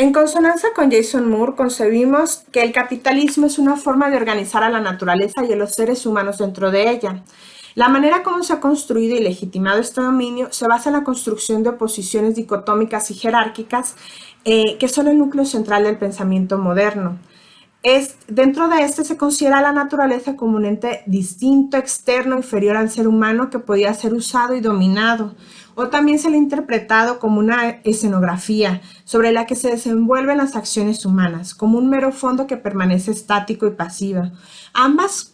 En consonancia con Jason Moore, concebimos que el capitalismo es una forma de organizar a la naturaleza y a los seres humanos dentro de ella. La manera como se ha construido y legitimado este dominio se basa en la construcción de oposiciones dicotómicas y jerárquicas que son el núcleo central del pensamiento moderno. Dentro de este se considera a la naturaleza como un ente distinto, externo, inferior al ser humano que podía ser usado y dominado, o también se le ha interpretado como una escenografía sobre la que se desenvuelven las acciones humanas, como un mero fondo que permanece estático y pasivo. Ambas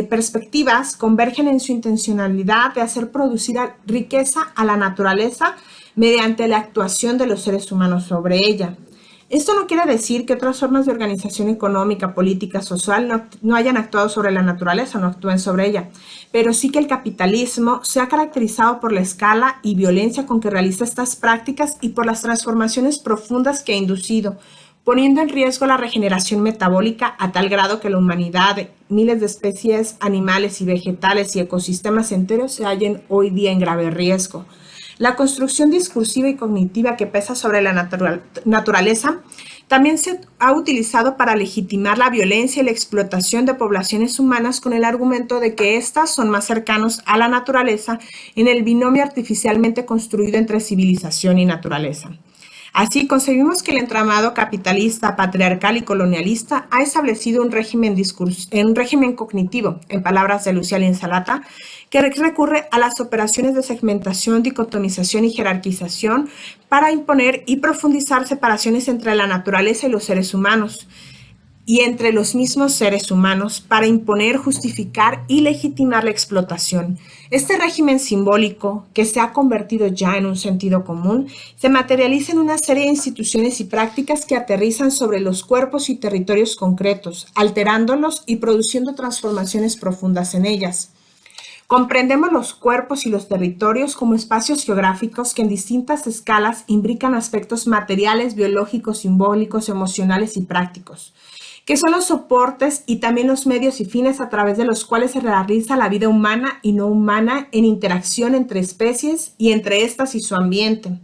perspectivas convergen en su intencionalidad de hacer producir riqueza a la naturaleza mediante la actuación de los seres humanos sobre ella. Esto no quiere decir que otras formas de organización económica, política, social no hayan actuado sobre la naturaleza, no actúen sobre ella, pero sí que el capitalismo se ha caracterizado por la escala y violencia con que realiza estas prácticas y por las transformaciones profundas que ha inducido, poniendo en riesgo la regeneración metabólica a tal grado que la humanidad, miles de especies animales y vegetales y ecosistemas enteros se hallen hoy día en grave riesgo. La construcción discursiva y cognitiva que pesa sobre la naturaleza también se ha utilizado para legitimar la violencia y la explotación de poblaciones humanas con el argumento de que éstas son más cercanos a la naturaleza en el binomio artificialmente construido entre civilización y naturaleza. Así, concebimos que el entramado capitalista, patriarcal y colonialista ha establecido un régimen cognitivo, en palabras de Luciana Insalata, que recurre a las operaciones de segmentación, dicotomización y jerarquización para imponer y profundizar separaciones entre la naturaleza y los seres humanos, y entre los mismos seres humanos para imponer, justificar y legitimar la explotación. Este régimen simbólico, que se ha convertido ya en un sentido común, se materializa en una serie de instituciones y prácticas que aterrizan sobre los cuerpos y territorios concretos, alterándolos y produciendo transformaciones profundas en ellas. Comprendemos los cuerpos y los territorios como espacios geográficos que en distintas escalas imbrican aspectos materiales, biológicos, simbólicos, emocionales y prácticos, que son los soportes y también los medios y fines a través de los cuales se realiza la vida humana y no humana en interacción entre especies y entre estas y su ambiente.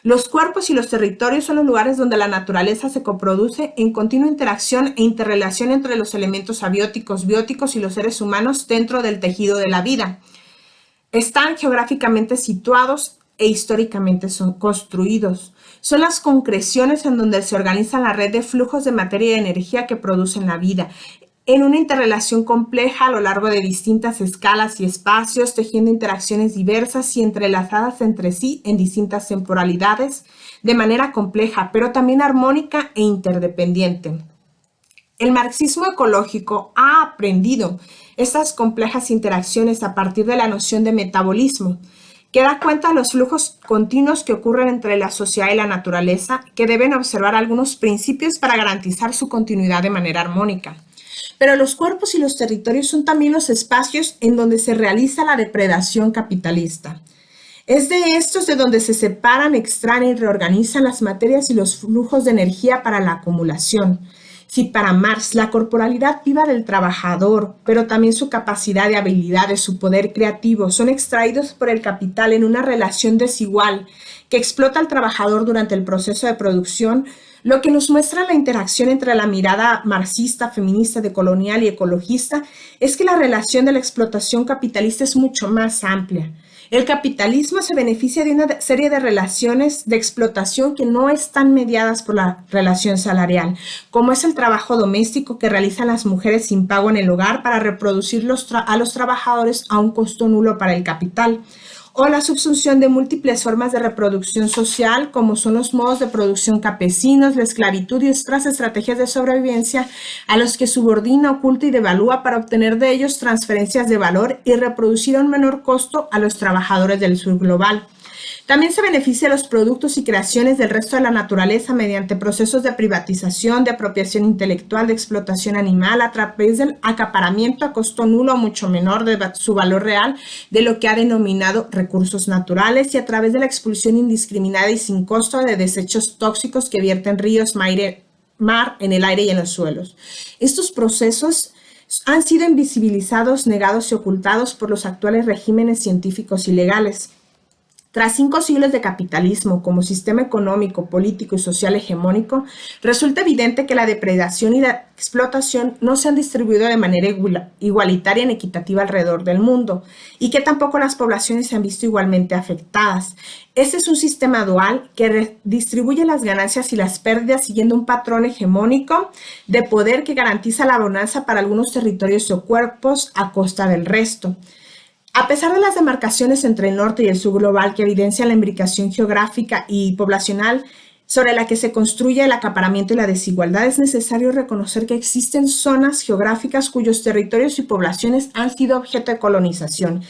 Los cuerpos y los territorios son los lugares donde la naturaleza se coproduce en continua interacción e interrelación entre los elementos abióticos, bióticos y los seres humanos dentro del tejido de la vida. Están geográficamente situados e históricamente son construidos. Son las concreciones en donde se organiza la red de flujos de materia y energía que producen la vida, en una interrelación compleja a lo largo de distintas escalas y espacios, tejiendo interacciones diversas y entrelazadas entre sí en distintas temporalidades, de manera compleja, pero también armónica e interdependiente. El marxismo ecológico ha aprendido estas complejas interacciones a partir de la noción de metabolismo, que da cuenta de los flujos continuos que ocurren entre la sociedad y la naturaleza, que deben observar algunos principios para garantizar su continuidad de manera armónica. Pero los cuerpos y los territorios son también los espacios en donde se realiza la depredación capitalista. Es de estos de donde se separan, extraen y reorganizan las materias y los flujos de energía para la acumulación. Si para Marx la corporalidad viva del trabajador, pero también su capacidad de habilidades, su poder creativo, son extraídos por el capital en una relación desigual que explota al trabajador durante el proceso de producción, lo que nos muestra la interacción entre la mirada marxista, feminista, decolonial y ecologista es que la relación de la explotación capitalista es mucho más amplia. El capitalismo se beneficia de una serie de relaciones de explotación que no están mediadas por la relación salarial, como es el trabajo doméstico que realizan las mujeres sin pago en el hogar para reproducir a los trabajadores a un costo nulo para el capital, o la subsunción de múltiples formas de reproducción social, como son los modos de producción campesinos, la esclavitud y otras estrategias de sobrevivencia a los que subordina, oculta y devalúa para obtener de ellos transferencias de valor y reproducir a un menor costo a los trabajadores del sur global. También se beneficia de los productos y creaciones del resto de la naturaleza mediante procesos de privatización, de apropiación intelectual, de explotación animal, a través del acaparamiento a costo nulo o mucho menor de su valor real de lo que ha denominado recursos naturales y a través de la expulsión indiscriminada y sin costo de desechos tóxicos que vierten ríos, mar, en el aire y en los suelos. Estos procesos han sido invisibilizados, negados y ocultados por los actuales regímenes científicos y legales. Tras 5 siglos de capitalismo como sistema económico, político y social hegemónico, resulta evidente que la depredación y la explotación no se han distribuido de manera igualitaria ni equitativa alrededor del mundo, y que tampoco las poblaciones se han visto igualmente afectadas. Este es un sistema dual que distribuye las ganancias y las pérdidas siguiendo un patrón hegemónico de poder que garantiza la bonanza para algunos territorios o cuerpos a costa del resto. A pesar de las demarcaciones entre el norte y el sur global que evidencian la imbricación geográfica y poblacional sobre la que se construye el acaparamiento y la desigualdad, es necesario reconocer que existen zonas geográficas cuyos territorios y poblaciones han sido objeto de colonización,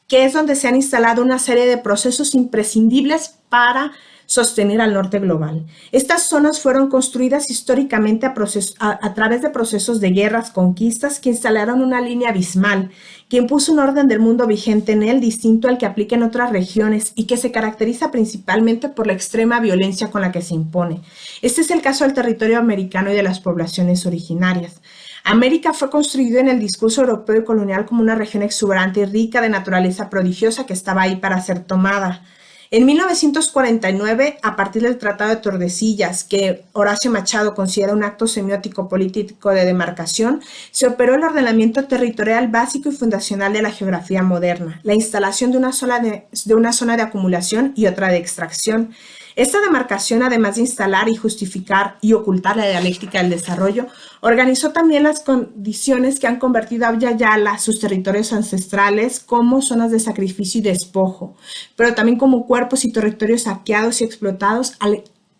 que es donde se han instalado una serie de procesos imprescindibles para sostener al norte global. Estas zonas fueron construidas históricamente a través de procesos de guerras, conquistas, que instalaron una línea abismal, que impuso un orden del mundo vigente en él distinto al que aplica en otras regiones y que se caracteriza principalmente por la extrema violencia con la que se impone. Este es el caso del territorio americano y de las poblaciones originarias. América fue construido en el discurso europeo y colonial como una región exuberante y rica de naturaleza prodigiosa que estaba ahí para ser tomada. En 1949, a partir del Tratado de Tordesillas, que Horacio Machado considera un acto semiótico político de demarcación, se operó el ordenamiento territorial básico y fundacional de la geografía moderna, la instalación de una zona de acumulación y otra de extracción. Esta demarcación, además de instalar y justificar y ocultar la dialéctica del desarrollo, organizó también las condiciones que han convertido a Abya Yala, sus territorios ancestrales, como zonas de sacrificio y despojo, pero también como cuerpos y territorios saqueados y explotados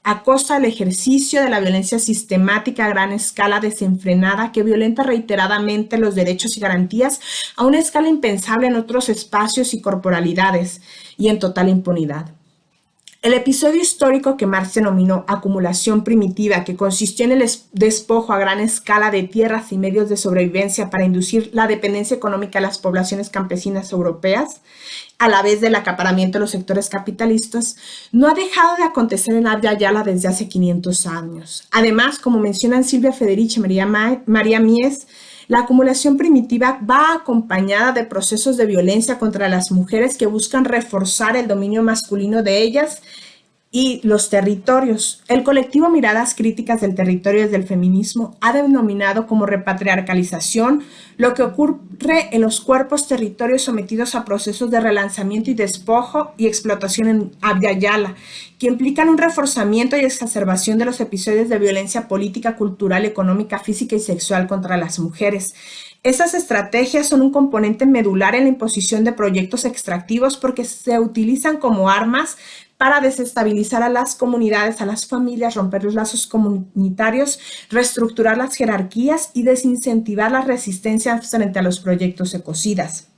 a costa del ejercicio de la violencia sistemática a gran escala desenfrenada que violenta reiteradamente los derechos y garantías a una escala impensable en otros espacios y corporalidades y en total impunidad. El episodio histórico que Marx denominó acumulación primitiva, que consistió en el despojo a gran escala de tierras y medios de sobrevivencia para inducir la dependencia económica de las poblaciones campesinas europeas, a la vez del acaparamiento de los sectores capitalistas, no ha dejado de acontecer en Abya Yala desde hace 500 años. Además, como mencionan Silvia Federici y María Mies, la acumulación primitiva va acompañada de procesos de violencia contra las mujeres que buscan reforzar el dominio masculino de ellas y los territorios. El colectivo Miradas Críticas del Territorio desde el Feminismo ha denominado como repatriarcalización lo que ocurre en los cuerpos territorios sometidos a procesos de relanzamiento y despojo y explotación en Abya Yala, que implican un reforzamiento y exacerbación de los episodios de violencia política, cultural, económica, física y sexual contra las mujeres. Estas estrategias son un componente medular en la imposición de proyectos extractivos porque se utilizan como armas para desestabilizar a las comunidades, a las familias, romper los lazos comunitarios, reestructurar las jerarquías y desincentivar las resistencias frente a los proyectos ecocidas.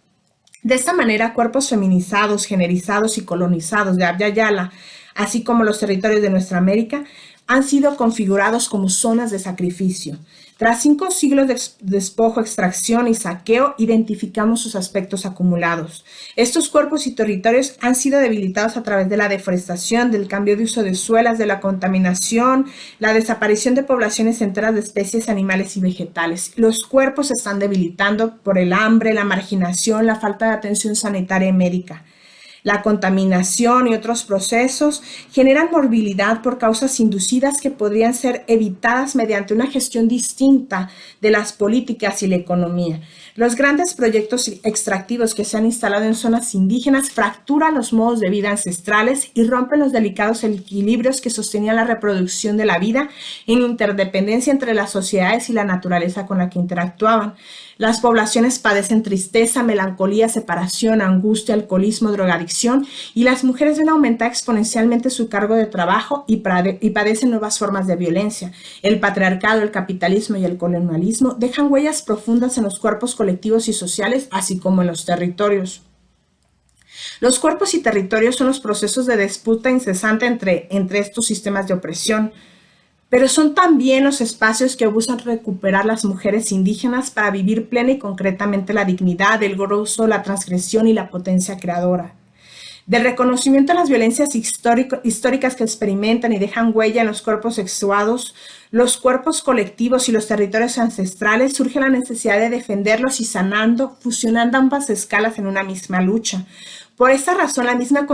De esta manera, cuerpos feminizados, generizados y colonizados de Abya Yala, así como los territorios de nuestra América, han sido configurados como zonas de sacrificio. Tras 5 siglos de despojo, extracción y saqueo, identificamos sus aspectos acumulados. Estos cuerpos y territorios han sido debilitados a través de la deforestación, del cambio de uso de suelas, de la contaminación, la desaparición de poblaciones enteras de especies animales y vegetales. Los cuerpos se están debilitando por el hambre, la marginación, la falta de atención sanitaria y médica. La contaminación y otros procesos generan morbilidad por causas inducidas que podrían ser evitadas mediante una gestión distinta de las políticas y la economía. Los grandes proyectos extractivos que se han instalado en zonas indígenas fracturan los modos de vida ancestrales y rompen los delicados equilibrios que sostenían la reproducción de la vida en interdependencia entre las sociedades y la naturaleza con la que interactuaban. Las poblaciones padecen tristeza, melancolía, separación, angustia, alcoholismo, drogadicción y las mujeres ven aumentar exponencialmente su cargo de trabajo y padecen nuevas formas de violencia. El patriarcado, el capitalismo y el colonialismo dejan huellas profundas en los cuerpos colectivos y sociales, así como en los territorios. Los cuerpos y territorios son los procesos de disputa incesante entre estos sistemas de opresión, pero son también los espacios que buscan recuperar las mujeres indígenas para vivir plena y concretamente la dignidad, el gozo, la transgresión y la potencia creadora. Del reconocimiento de las violencias históricas que experimentan y dejan huella en los cuerpos sexuados, los cuerpos colectivos y los territorios ancestrales, surge la necesidad de defenderlos y sanando, fusionando ambas escalas en una misma lucha. Por esta razón, la misma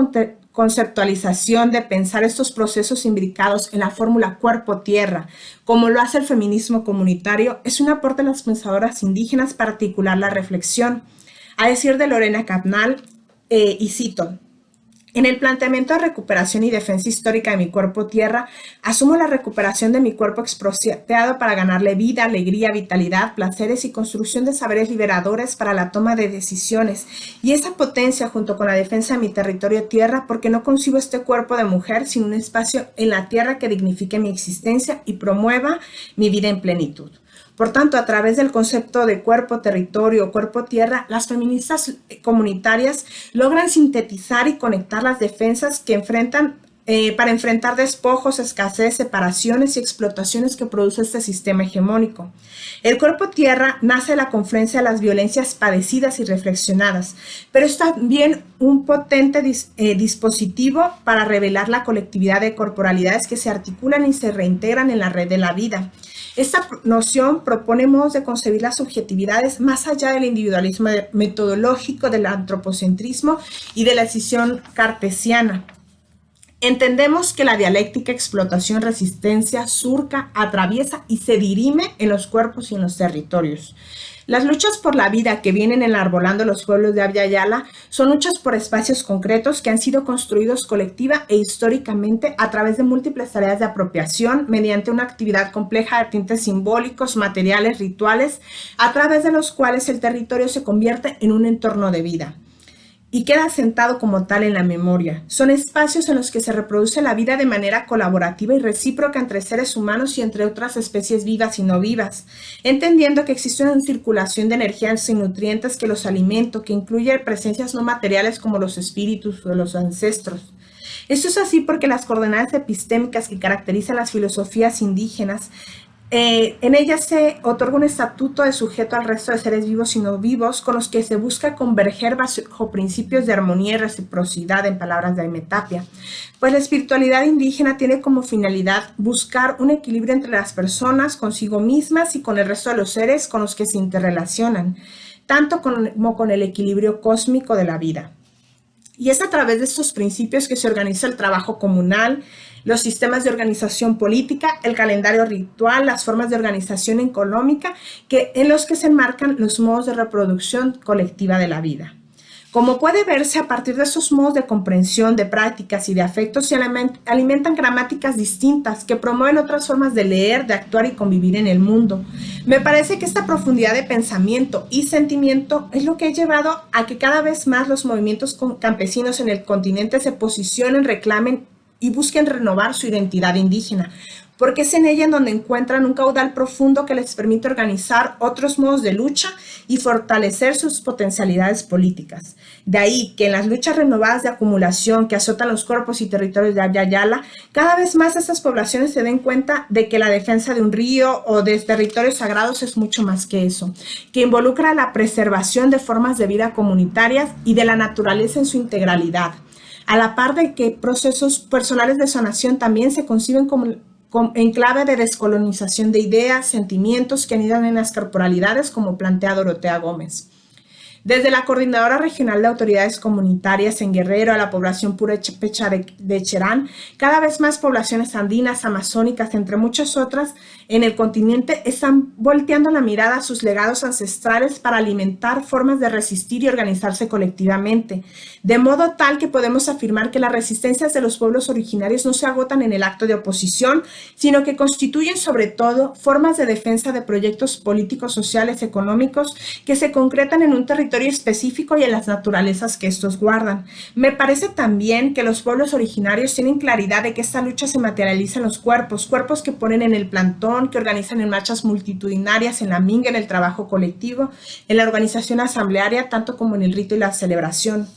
conceptualización de pensar estos procesos imbricados en la fórmula cuerpo-tierra, como lo hace el feminismo comunitario, es un aporte de las pensadoras indígenas para articular la reflexión. A decir de Lorena Cabnal, y cito: en el planteamiento de recuperación y defensa histórica de mi cuerpo-tierra, asumo la recuperación de mi cuerpo expropiado para ganarle vida, alegría, vitalidad, placeres y construcción de saberes liberadores para la toma de decisiones. Y esa potencia junto con la defensa de mi territorio-tierra, porque no concibo este cuerpo de mujer sin un espacio en la tierra que dignifique mi existencia y promueva mi vida en plenitud. Por tanto, a través del concepto de cuerpo, territorio, cuerpo-tierra, las feministas comunitarias logran sintetizar y conectar las defensas que enfrentan para enfrentar despojos, escasez, separaciones y explotaciones que produce este sistema hegemónico. El cuerpo-tierra nace de la confluencia de las violencias padecidas y reflexionadas, pero es también un potente dispositivo para revelar la colectividad de corporalidades que se articulan y se reintegran en la red de la vida. Esta noción propone modos de concebir las subjetividades más allá del individualismo metodológico, del antropocentrismo y de la decisión cartesiana. Entendemos que la dialéctica explotación-resistencia surca, atraviesa y se dirime en los cuerpos y en los territorios. Las luchas por la vida que vienen enarbolando los pueblos de Abya Yala son luchas por espacios concretos que han sido construidos colectiva e históricamente a través de múltiples tareas de apropiación mediante una actividad compleja de tintes simbólicos, materiales, rituales, a través de los cuales el territorio se convierte en un entorno de vida y queda asentado como tal en la memoria. Son espacios en los que se reproduce la vida de manera colaborativa y recíproca entre seres humanos y entre otras especies vivas y no vivas, entendiendo que existe una circulación de energías y nutrientes que los alimentan, que incluye presencias no materiales como los espíritus o los ancestros. Esto es así porque las coordenadas epistémicas que caracterizan las filosofías indígenas en ellas se otorga un estatuto de sujeto al resto de seres vivos y no vivos con los que se busca converger bajo principios de armonía y reciprocidad, en palabras de Aimé Tapia. Pues la espiritualidad indígena tiene como finalidad buscar un equilibrio entre las personas, consigo mismas y con el resto de los seres con los que se interrelacionan, tanto como con el equilibrio cósmico de la vida. Y es a través de estos principios que se organiza el trabajo comunal, los sistemas de organización política, el calendario ritual, las formas de organización económica, en los que se enmarcan los modos de reproducción colectiva de la vida. Como puede verse, a partir de esos modos de comprensión, de prácticas y de afectos, se alimentan gramáticas distintas que promueven otras formas de leer, de actuar y convivir en el mundo. Me parece que esta profundidad de pensamiento y sentimiento es lo que ha llevado a que cada vez más los movimientos campesinos en el continente se posicionen, reclamen y busquen renovar su identidad indígena, porque es en ella en donde encuentran un caudal profundo que les permite organizar otros modos de lucha y fortalecer sus potencialidades políticas. De ahí que en las luchas renovadas de acumulación que azotan los cuerpos y territorios de Abya Yala, cada vez más estas poblaciones se den cuenta de que la defensa de un río o de territorios sagrados es mucho más que eso, que involucra la preservación de formas de vida comunitarias y de la naturaleza en su integralidad, a la par de que procesos personales de sanación también se conciben como en clave de descolonización de ideas, sentimientos que anidan en las corporalidades, como plantea Dorotea Gómez. Desde la Coordinadora Regional de Autoridades Comunitarias en Guerrero a la población purépecha de Cherán, cada vez más poblaciones andinas, amazónicas, entre muchas otras, en el continente están volteando la mirada a sus legados ancestrales para alimentar formas de resistir y organizarse colectivamente, de modo tal que podemos afirmar que las resistencias de los pueblos originarios no se agotan en el acto de oposición, sino que constituyen sobre todo formas de defensa de proyectos políticos, sociales, económicos que se concretan en un territorio específico y en las naturalezas que estos guardan. Me parece también que los pueblos originarios tienen claridad de que esta lucha se materializa en los cuerpos que ponen en el plantón, que organizan en marchas multitudinarias, en la minga, en el trabajo colectivo, en la organización asamblearia, tanto como en el rito y la celebración.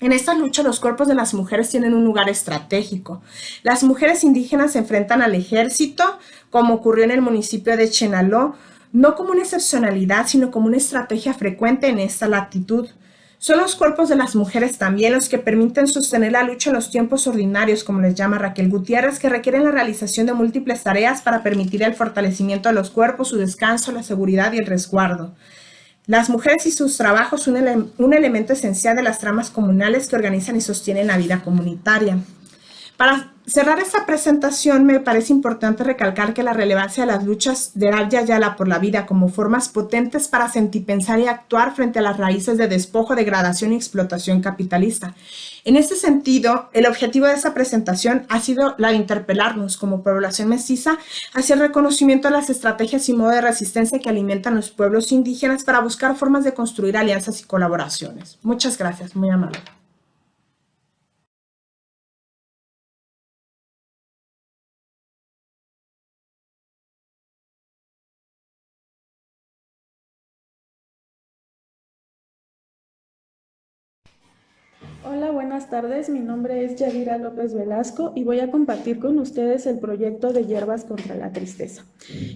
En esta lucha, los cuerpos de las mujeres tienen un lugar estratégico. Las mujeres indígenas se enfrentan al ejército, como ocurrió en el municipio de Chenaló, no como una excepcionalidad, sino como una estrategia frecuente en esta latitud. Son los cuerpos de las mujeres también los que permiten sostener la lucha en los tiempos ordinarios, como les llama Raquel Gutiérrez, que requieren la realización de múltiples tareas para permitir el fortalecimiento de los cuerpos, su descanso, la seguridad y el resguardo. Las mujeres y sus trabajos son un elemento esencial de las tramas comunales que organizan y sostienen la vida comunitaria. Para cerrar esta presentación, me parece importante recalcar que la relevancia de las luchas de Abya Yala por la vida como formas potentes para sentir, pensar y actuar frente a las raíces de despojo, degradación y explotación capitalista. En este sentido, el objetivo de esta presentación ha sido la de interpelarnos como población mestiza hacia el reconocimiento de las estrategias y modos de resistencia que alimentan los pueblos indígenas para buscar formas de construir alianzas y colaboraciones. Muchas gracias, muy amable. Hola, buenas tardes. Mi nombre es Yadira López Velasco y voy a compartir con ustedes el proyecto de Hierbas contra la Tristeza.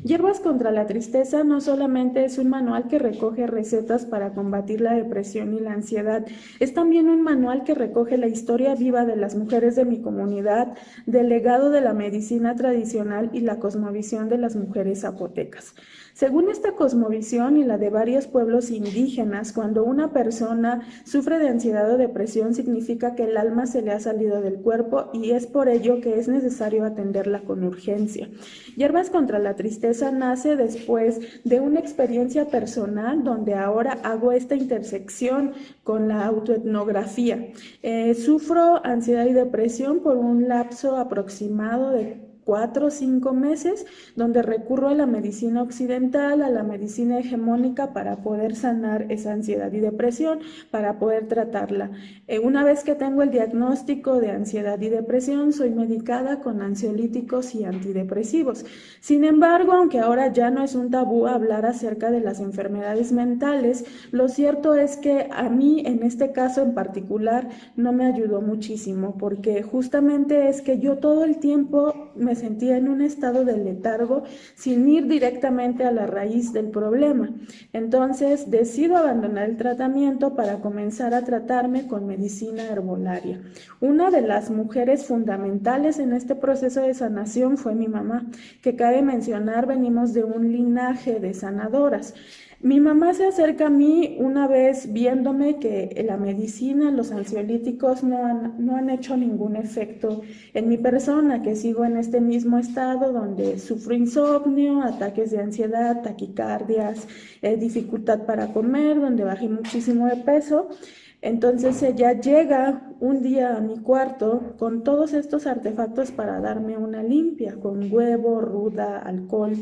Hierbas contra la Tristeza no solamente es un manual que recoge recetas para combatir la depresión y la ansiedad, es también un manual que recoge la historia viva de las mujeres de mi comunidad, del legado de la medicina tradicional y la cosmovisión de las mujeres zapotecas. Según esta cosmovisión y la de varios pueblos indígenas, cuando una persona sufre de ansiedad o depresión significa que el alma se le ha salido del cuerpo y es por ello que es necesario atenderla con urgencia. Hierbas contra la Tristeza nace después de una experiencia personal donde ahora hago esta intersección con la autoetnografía. Sufro ansiedad y depresión por un lapso aproximado de 4 o 5 meses, donde recurro a la medicina occidental, a la medicina hegemónica para poder sanar esa ansiedad y depresión, para poder tratarla. Una vez que tengo el diagnóstico de ansiedad y depresión, soy medicada con ansiolíticos y antidepresivos. Sin embargo, aunque ahora ya no es un tabú hablar acerca de las enfermedades mentales, lo cierto es que a mí, en este caso en particular, no me ayudó muchísimo, porque justamente es que yo todo el tiempo me sentía en un estado de letargo sin ir directamente a la raíz del problema. Entonces decido abandonar el tratamiento para comenzar a tratarme con medicina herbolaria. Una de las mujeres fundamentales en este proceso de sanación fue mi mamá, que cabe mencionar venimos de un linaje de sanadoras. Mi mamá se acerca a mí una vez viéndome que la medicina, los ansiolíticos no han hecho ningún efecto en mi persona, que sigo en este mismo estado donde sufro insomnio, ataques de ansiedad, taquicardias, dificultad para comer, donde bajé muchísimo de peso. Entonces ella llega un día a mi cuarto con todos estos artefactos para darme una limpia, con huevo, ruda, alcohol.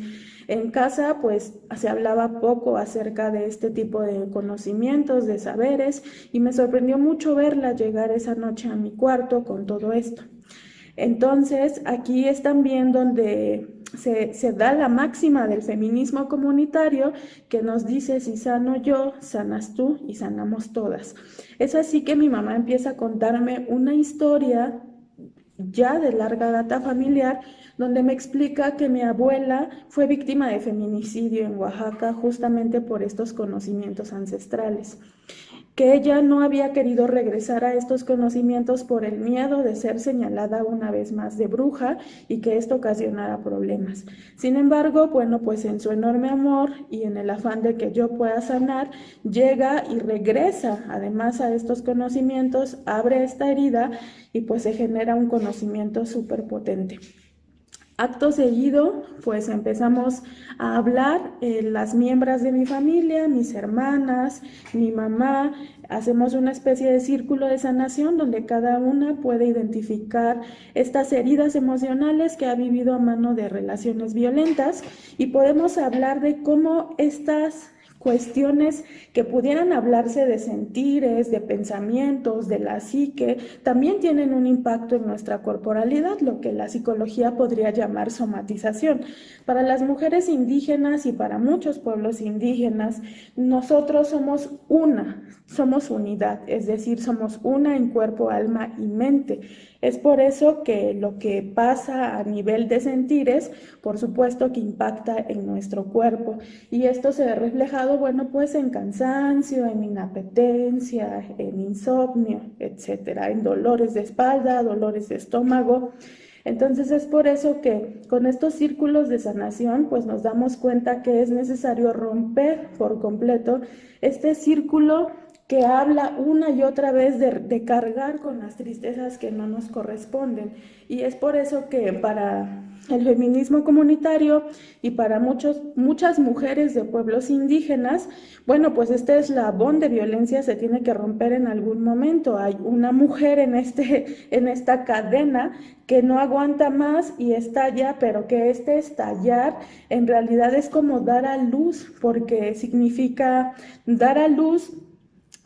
En casa pues se hablaba poco acerca de este tipo de conocimientos, de saberes, y me sorprendió mucho verla llegar esa noche a mi cuarto con todo esto. Entonces, aquí es también donde se da la máxima del feminismo comunitario que nos dice, si sano yo, sanas tú y sanamos todas. Es así que mi mamá empieza a contarme una historia ya de larga data familiar, donde me explica que mi abuela fue víctima de feminicidio en Oaxaca justamente por estos conocimientos ancestrales, que ella no había querido regresar a estos conocimientos por el miedo de ser señalada una vez más de bruja y que esto ocasionara problemas. Sin embargo, bueno, pues en su enorme amor y en el afán de que yo pueda sanar, llega y regresa además a estos conocimientos, abre esta herida y pues se genera un conocimiento súper potente. Acto seguido, pues empezamos a hablar las miembros de mi familia, mis hermanas, mi mamá, hacemos una especie de círculo de sanación donde cada una puede identificar estas heridas emocionales que ha vivido a mano de relaciones violentas y podemos hablar de cómo estas cuestiones que pudieran hablarse de sentires, de pensamientos, de la psique, también tienen un impacto en nuestra corporalidad, lo que la psicología podría llamar somatización. Para las mujeres indígenas y para muchos pueblos indígenas, nosotros somos unidad, es decir, somos una en cuerpo, alma y mente. Es por eso que lo que pasa a nivel de sentires, por supuesto que impacta en nuestro cuerpo, y esto se ve reflejado, bueno, pues en cansancio, en inapetencia, en insomnio, etcétera, en dolores de espalda, dolores de estómago. Entonces es por eso que con estos círculos de sanación pues nos damos cuenta que es necesario romper por completo este círculo que habla una y otra vez de cargar con las tristezas que no nos corresponden. Y es por eso que para el feminismo comunitario y para muchas mujeres de pueblos indígenas, bueno, pues este eslabón de violencia se tiene que romper en algún momento. Hay una mujer en esta cadena que no aguanta más y estalla, pero que este estallar en realidad es como dar a luz, porque significa dar a luz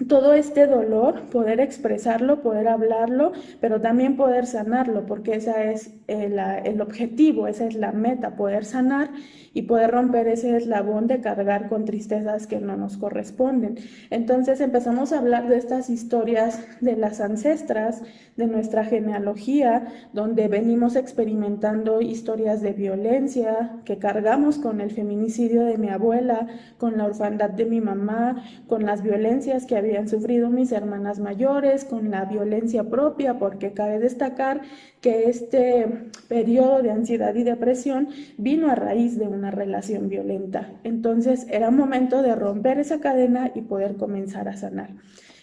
todo este dolor, poder expresarlo, poder hablarlo, pero también poder sanarlo, porque ese es el objetivo, esa es la meta, poder sanar y poder romper ese eslabón de cargar con tristezas que no nos corresponden. Entonces empezamos a hablar de estas historias de las ancestras, de nuestra genealogía, donde venimos experimentando historias de violencia, que cargamos con el feminicidio de mi abuela, con la orfandad de mi mamá, con las violencias que habían sufrido mis hermanas mayores, con la violencia propia, porque cabe destacar que este periodo de ansiedad y depresión vino a raíz de una relación violenta. Entonces era momento de romper esa cadena y poder comenzar a sanar.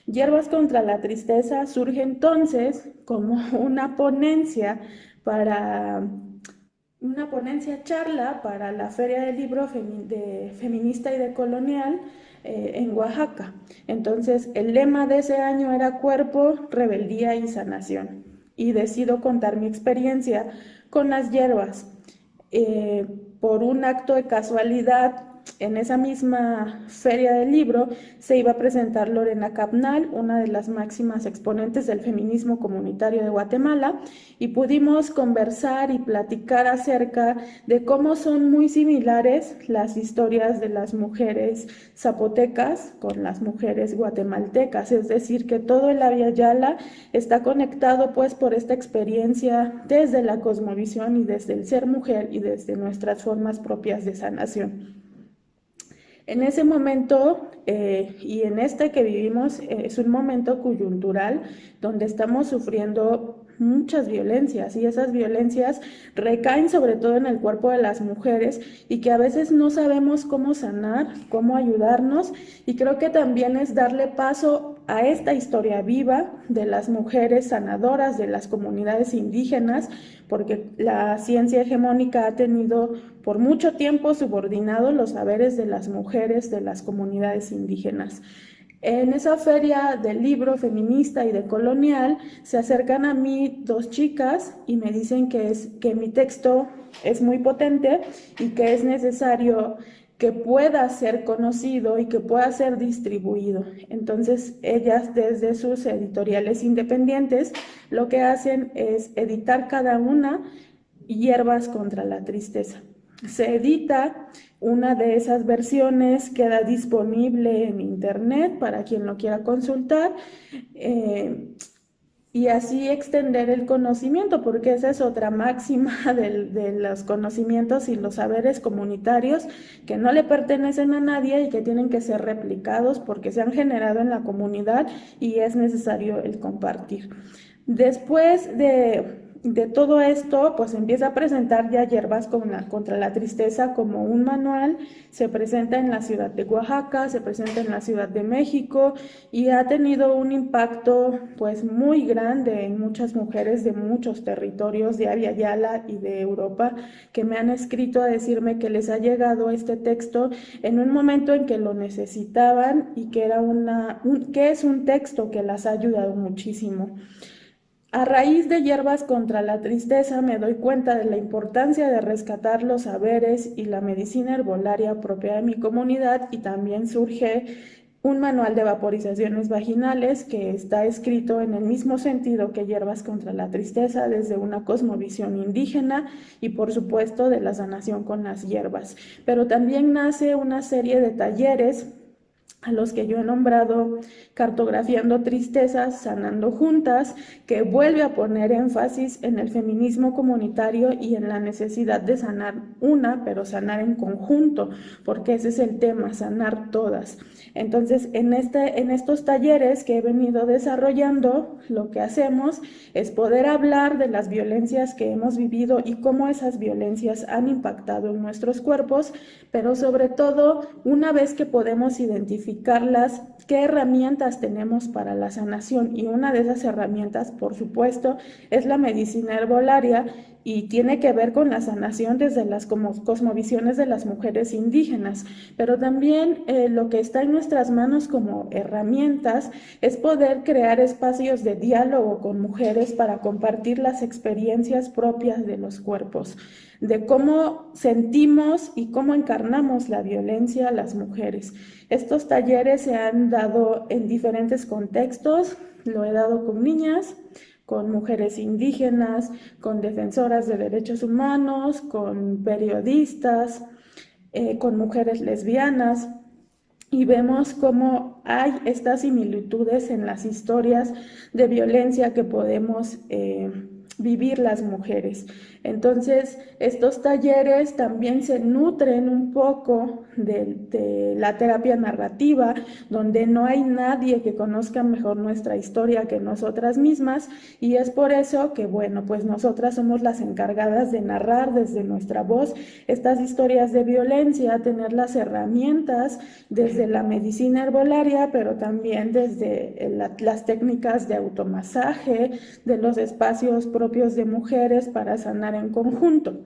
Hierbas contra la tristeza surge entonces como una ponencia charla para la Feria del Libro Feminista y Decolonial en Oaxaca. Entonces, el lema de ese año era Cuerpo, Rebeldía y Sanación. Y decido contar mi experiencia con las hierbas. Por un acto de casualidad, en esa misma feria del libro se iba a presentar Lorena Cabnal, una de las máximas exponentes del feminismo comunitario de Guatemala, y pudimos conversar y platicar acerca de cómo son muy similares las historias de las mujeres zapotecas con las mujeres guatemaltecas, es decir, que todo el Abya Yala está conectado pues por esta experiencia desde la cosmovisión y desde el ser mujer y desde nuestras formas propias de sanación. En ese momento y en este que vivimos es un momento coyuntural donde estamos sufriendo muchas violencias y esas violencias recaen sobre todo en el cuerpo de las mujeres y que a veces no sabemos cómo sanar, cómo ayudarnos, y creo que también es darle paso a esta historia viva de las mujeres sanadoras de las comunidades indígenas, porque la ciencia hegemónica ha tenido por mucho tiempo subordinado los saberes de las mujeres de las comunidades indígenas. En esa feria del libro feminista y decolonial se acercan a mí dos chicas y me dicen que mi texto es muy potente y que es necesario que pueda ser conocido y que pueda ser distribuido. Entonces ellas desde sus editoriales independientes lo que hacen es editar cada una Hierbas contra la tristeza. Se edita una de esas versiones, queda disponible en internet para quien lo quiera consultar y así extender el conocimiento, porque esa es otra máxima de los conocimientos y los saberes comunitarios que no le pertenecen a nadie y que tienen que ser replicados porque se han generado en la comunidad y es necesario el compartir. Después de todo esto, pues empieza a presentar ya Hierbas contra la tristeza como un manual, se presenta en la ciudad de Oaxaca, se presenta en la Ciudad de México y ha tenido un impacto pues muy grande en muchas mujeres de muchos territorios de Abya Yala y de Europa que me han escrito a decirme que les ha llegado este texto en un momento en que lo necesitaban y que es un texto que las ha ayudado muchísimo. A raíz de Hierbas contra la tristeza me doy cuenta de la importancia de rescatar los saberes y la medicina herbolaria propia de mi comunidad y también surge un manual de vaporizaciones vaginales que está escrito en el mismo sentido que Hierbas contra la tristeza desde una cosmovisión indígena y por supuesto de la sanación con las hierbas. Pero también nace una serie de talleres a los que yo he nombrado Cartografiando Tristezas, Sanando Juntas, que vuelve a poner énfasis en el feminismo comunitario y en la necesidad de sanar una, pero sanar en conjunto, porque ese es el tema, sanar todas. Entonces, en estos talleres que he venido desarrollando, lo que hacemos es poder hablar de las violencias que hemos vivido y cómo esas violencias han impactado en nuestros cuerpos, pero sobre todo, una vez que podemos identificarlas, qué herramientas tenemos para la sanación. Y una de esas herramientas, por supuesto, es la medicina herbolaria, y tiene que ver con la sanación desde las cosmovisiones de las mujeres indígenas, pero también lo que está en nuestras manos como herramientas es poder crear espacios de diálogo con mujeres para compartir las experiencias propias de los cuerpos, de cómo sentimos y cómo encarnamos la violencia a las mujeres. Estos talleres se han dado en diferentes contextos, lo he dado con niñas, con mujeres indígenas, con defensoras de derechos humanos, con periodistas, con mujeres lesbianas, y vemos cómo hay estas similitudes en las historias de violencia que podemos vivir las mujeres. Entonces, estos talleres también se nutren un poco de la terapia narrativa, donde no hay nadie que conozca mejor nuestra historia que nosotras mismas, y es por eso que, bueno, pues nosotras somos las encargadas de narrar desde nuestra voz estas historias de violencia, tener las herramientas desde la medicina herbolaria, pero también desde las técnicas de automasaje, de los espacios propios de mujeres para sanar en conjunto.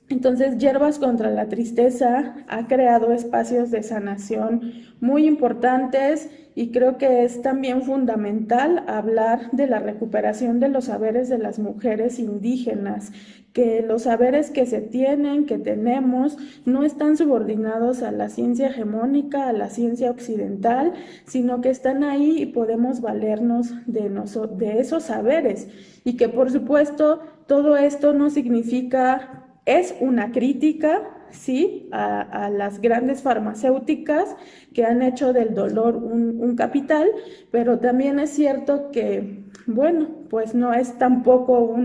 Entonces, Hierbas contra la Tristeza ha creado espacios de sanación muy importantes, y creo que es también fundamental hablar de la recuperación de los saberes de las mujeres indígenas, que los saberes que se tienen, que tenemos, no están subordinados a la ciencia hegemónica, a la ciencia occidental, sino que están ahí y podemos valernos de esos saberes, y que por supuesto todo esto no significa... Es una crítica, sí, a las grandes farmacéuticas que han hecho del dolor un capital, pero también es cierto que, bueno, pues no es tampoco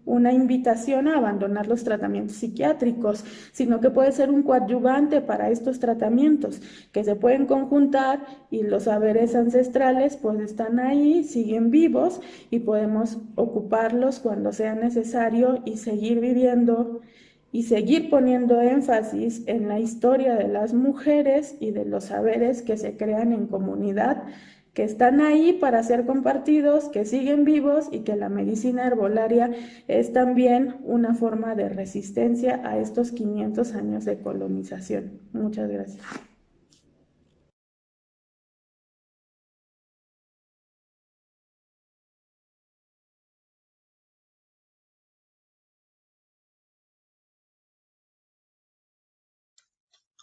una invitación a abandonar los tratamientos psiquiátricos, sino que puede ser un coadyuvante para estos tratamientos que se pueden conjuntar, y los saberes ancestrales pues están ahí, siguen vivos, y podemos ocuparlos cuando sea necesario y seguir viviendo y seguir poniendo énfasis en la historia de las mujeres y de los saberes que se crean en comunidad, que están ahí para ser compartidos, que siguen vivos, y que la medicina herbolaria es también una forma de resistencia a estos 500 años de colonización. Muchas gracias.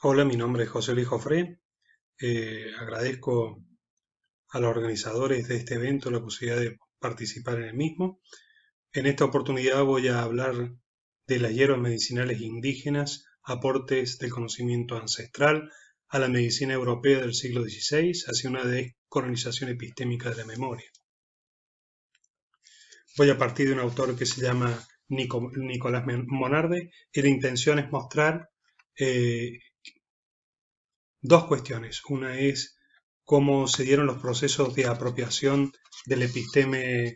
Hola, mi nombre es José Luis Jofré. Agradezco a los organizadores de este evento la posibilidad de participar en el mismo. En esta oportunidad voy a hablar de las hierbas medicinales indígenas, aportes del conocimiento ancestral a la medicina europea del siglo XVI hacia una descolonización epistémica de la memoria. Voy a partir de un autor que se llama Nicolás Monarde, y la intención es mostrar dos cuestiones. Una es cómo se dieron los procesos de apropiación del episteme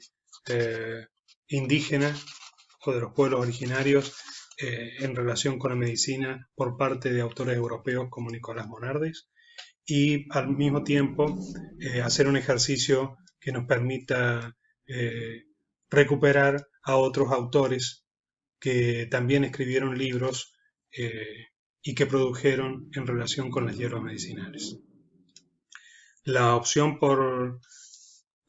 indígena o de los pueblos originarios en relación con la medicina por parte de autores europeos como Nicolás Monardes, y al mismo tiempo hacer un ejercicio que nos permita recuperar a otros autores que también escribieron libros y que produjeron en relación con las hierbas medicinales. La opción por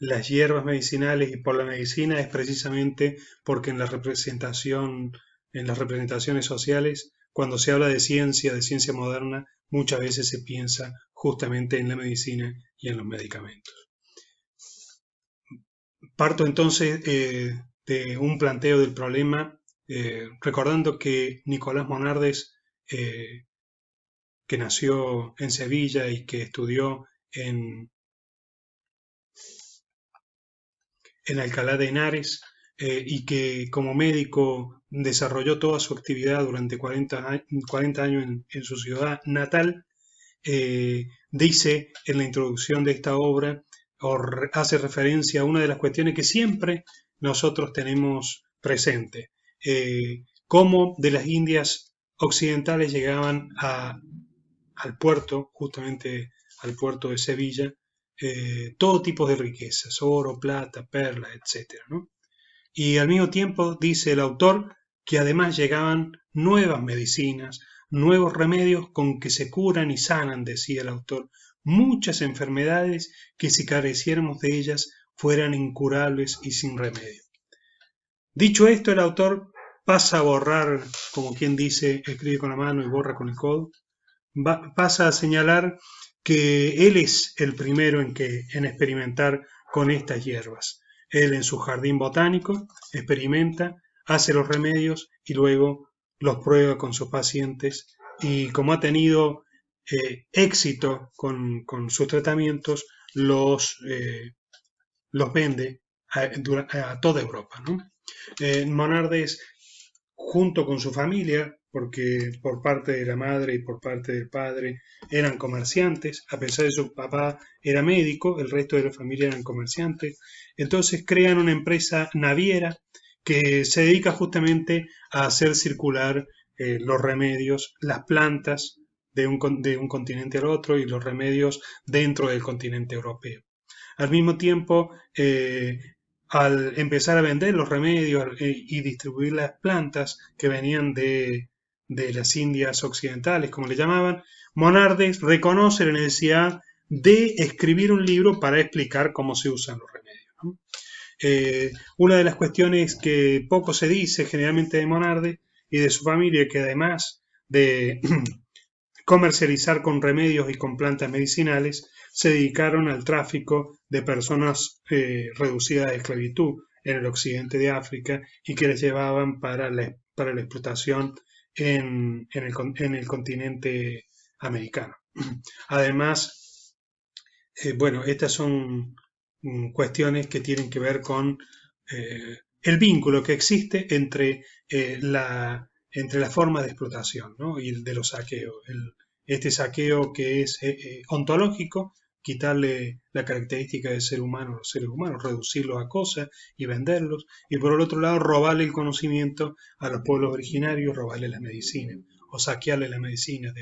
las hierbas medicinales y por la medicina es precisamente porque en las representaciones sociales, cuando se habla de ciencia moderna, muchas veces se piensa justamente en la medicina y en los medicamentos. Parto entonces de un planteo del problema, recordando que Nicolás Monardes que nació en Sevilla y que estudió en Alcalá de Henares, y que como médico desarrolló toda su actividad durante 40 años en su ciudad natal, dice en la introducción de esta obra, hace referencia a una de las cuestiones que siempre nosotros tenemos presente, cómo de las Indias occidentales llegaban al puerto, justamente al puerto de Sevilla, todo tipo de riquezas, oro, plata, perlas, etc., ¿no? Y al mismo tiempo dice el autor que además llegaban nuevas medicinas, nuevos remedios con que se curan y sanan, decía el autor, muchas enfermedades que si careciéramos de ellas fueran incurables y sin remedio. Dicho esto, el autor pasa a borrar, como quien dice, escribe con la mano y borra con el codo, pasa a señalar que él es el primero en experimentar con estas hierbas. Él en su jardín botánico experimenta, hace los remedios y luego los prueba con sus pacientes, y como ha tenido éxito con sus tratamientos, los vende a toda Europa, ¿no? Monardes, junto con su familia, porque por parte de la madre y por parte del padre eran comerciantes, a pesar de su papá era médico, el resto de la familia eran comerciantes, entonces crean una empresa naviera que se dedica justamente a hacer circular los remedios, las plantas de un continente al otro y los remedios dentro del continente europeo. Al mismo tiempo, al empezar a vender los remedios y distribuir las plantas que venían de las Indias occidentales, como le llamaban, Monardes reconoce la necesidad de escribir un libro para explicar cómo se usan los remedios, ¿no? Una de las cuestiones que poco se dice generalmente de Monardes y de su familia, que además de comercializar con remedios y con plantas medicinales, se dedicaron al tráfico de personas reducidas a esclavitud en el occidente de África y que les llevaban para la explotación en el continente americano. Además, bueno, estas son cuestiones que tienen que ver con el vínculo que existe entre la forma de explotación, ¿no? Y el de los saqueos. Este saqueo que es ontológico, quitarle la característica de ser humano a los seres humanos, reducirlos a cosas y venderlos, y por el otro lado robarle el conocimiento a los pueblos originarios, robarle las medicinas, o saquearle la medicina,